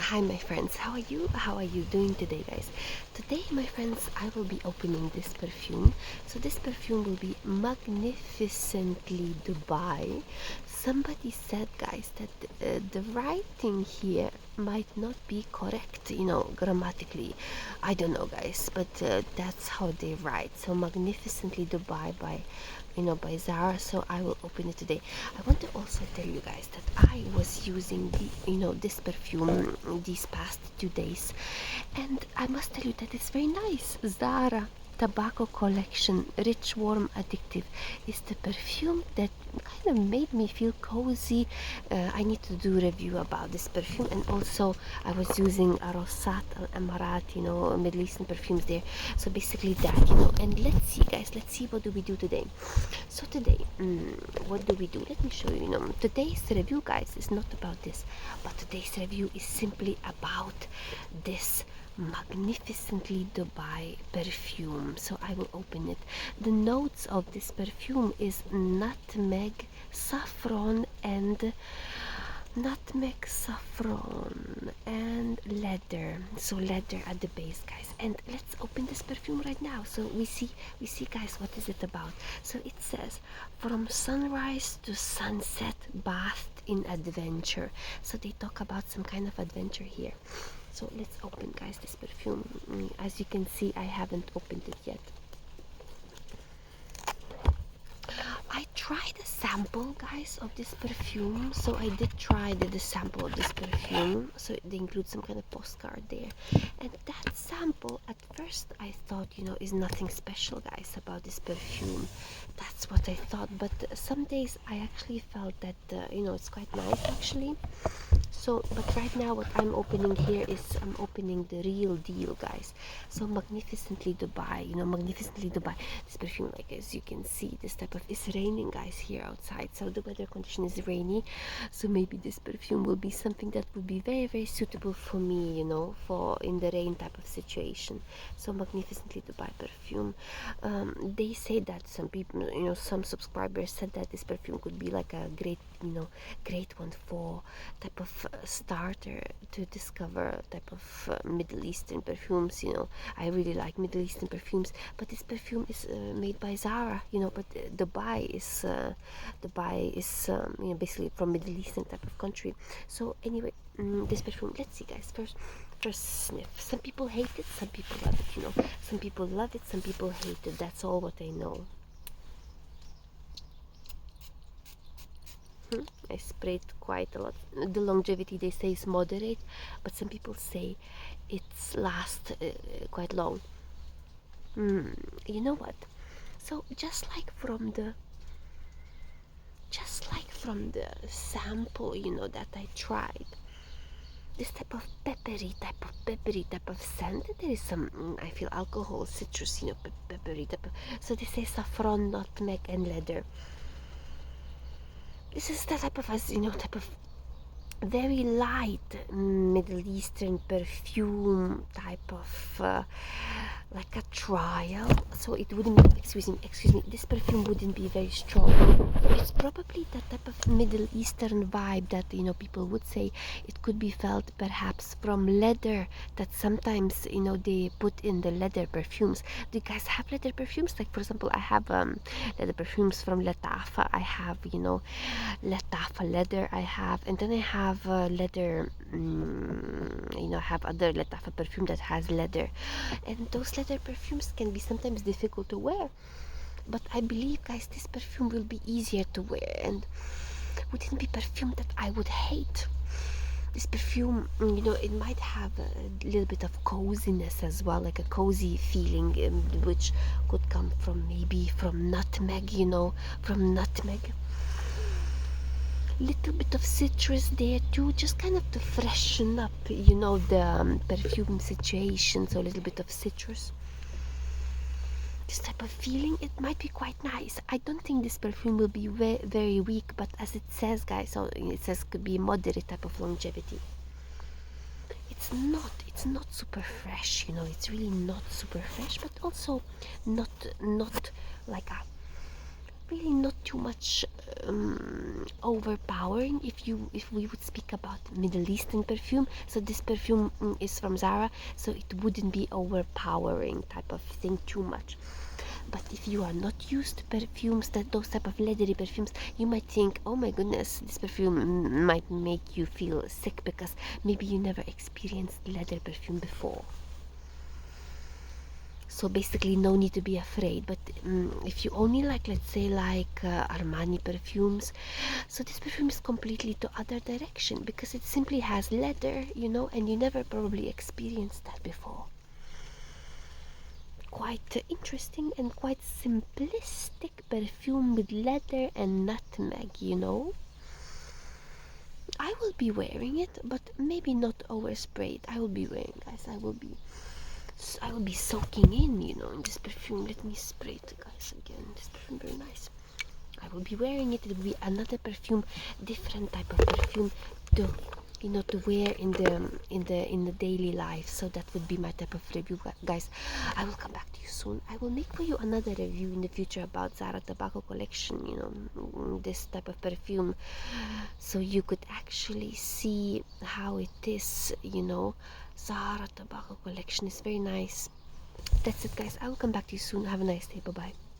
Hi my friends, how are you? How are you doing today, guys? Today, my friends, I will be opening this perfume. So this perfume will be Magnificently Dubai. Somebody said, guys, that the writing here might not be correct, grammatically. I don't know, guys, but that's how they write. So Magnificently Dubai by Zara. So I will open it today. I want to also tell you guys that I was using this perfume these past 2 days, and I must tell you that it's very nice. Zara Tobacco Collection Rich Warm Addictive is the perfume that kind of made me feel cozy. I need to do a review about this perfume, and also I was using Arosat Al Amarat, Middle Eastern perfumes there. So basically that, and let's see, guys, let's see what do we do today. So today, what do we do? Let me show you. Today's review, guys, is not about this, but today's review is simply about this Magnificently Dubai perfume. So I will open it. The notes of this perfume is saffron and leather. So leather at the base, guys. And let's open this perfume right now. So we see, guys, what is it about. So it says, from sunrise to sunset, bathed in adventure. So they talk about some kind of adventure here. So let's open, guys, this perfume. As you can see, I haven't opened it yet. I tried a sample, guys, of this perfume. So I did try the sample of this perfume. So they include some kind of postcard there. And that sample, at first, I thought, is nothing special, guys, about this perfume. That's what I thought. But some days I actually felt that, it's quite nice, actually. So, but right now what I'm opening here is I'm opening the real deal, guys. So Magnificently Dubai, Magnificently Dubai. This perfume, like as you can see, this type of, it's raining, guys, here outside. So the weather condition is rainy. So maybe this perfume will be something that would be very, very suitable for me, for in the rain type of situation. So Magnificently Dubai perfume. They say that some people, some subscribers said that this perfume could be like a great, great one for type of starter to discover type of Middle Eastern perfumes. I really like Middle Eastern perfumes, but this perfume is made by Zara, but Dubai is basically from Middle Eastern type of country. So anyway, this perfume, let's see, guys. First sniff. Some people hate it, some people love it. Some people love it, some people hate it. That's all what I know. I sprayed quite a lot. The longevity, they say, is moderate, but some people say it's lasts quite long. You know what? So just like from the sample, that I tried, this type of peppery type of scent. There is some, I feel, alcohol, citrus, peppery type of. So they say saffron, nutmeg, and leather. This is the type of, type of very light Middle Eastern perfume type of like a trial. So it wouldn't, excuse me, this perfume wouldn't be very strong. It's probably that type of Middle Eastern vibe that people would say it could be felt perhaps from leather, that sometimes they put in the leather perfumes. Do you guys have leather perfumes? Like, for example, I have leather perfumes from Latafa. I have Latafa leather, I have, and then I have leather, I have other Latafa perfume that has leather, and those leather perfumes can be sometimes difficult to wear. But I believe, guys, this perfume will be easier to wear and wouldn't be perfume that I would hate. This perfume, it might have a little bit of coziness as well, like a cozy feeling, which could come from maybe from nutmeg, from nutmeg. Little bit of citrus there too, just kind of to freshen up, the perfume situation. So a little bit of citrus. This type of feeling, it might be quite nice. I don't think this perfume will be very weak, but as it says, guys, so it says could be moderate type of longevity. It's not super fresh, it's really not super fresh, but also not like a really not too much overpowering. If we would speak about Middle Eastern perfume, so this perfume is from Zara, so it wouldn't be overpowering type of thing too much. But if you are not used to perfumes, that those type of leathery perfumes, you might think, oh my goodness, this perfume might make you feel sick because maybe you never experienced leather perfume before. So basically no need to be afraid. But if you only like, let's say, like Armani perfumes, so this perfume is completely to other direction because it simply has leather, and you never probably experienced that before. Quite interesting and quite simplistic perfume with leather and nutmeg. I will be wearing it, but maybe not oversprayed. I will be wearing, guys. I will be soaking in this perfume. Let me spray it, guys, again. This perfume very nice. I will be wearing it. It will be another perfume, different type of perfume to to wear in the daily life. So that would be my type of review, guys. I will come back to you soon. I will make for you another review in the future about Zara tobacco collection, this type of perfume, so you could actually see how it is. Zara tobacco collection is very nice. That's it, guys. I will come back to you soon. Have a nice day. Bye bye.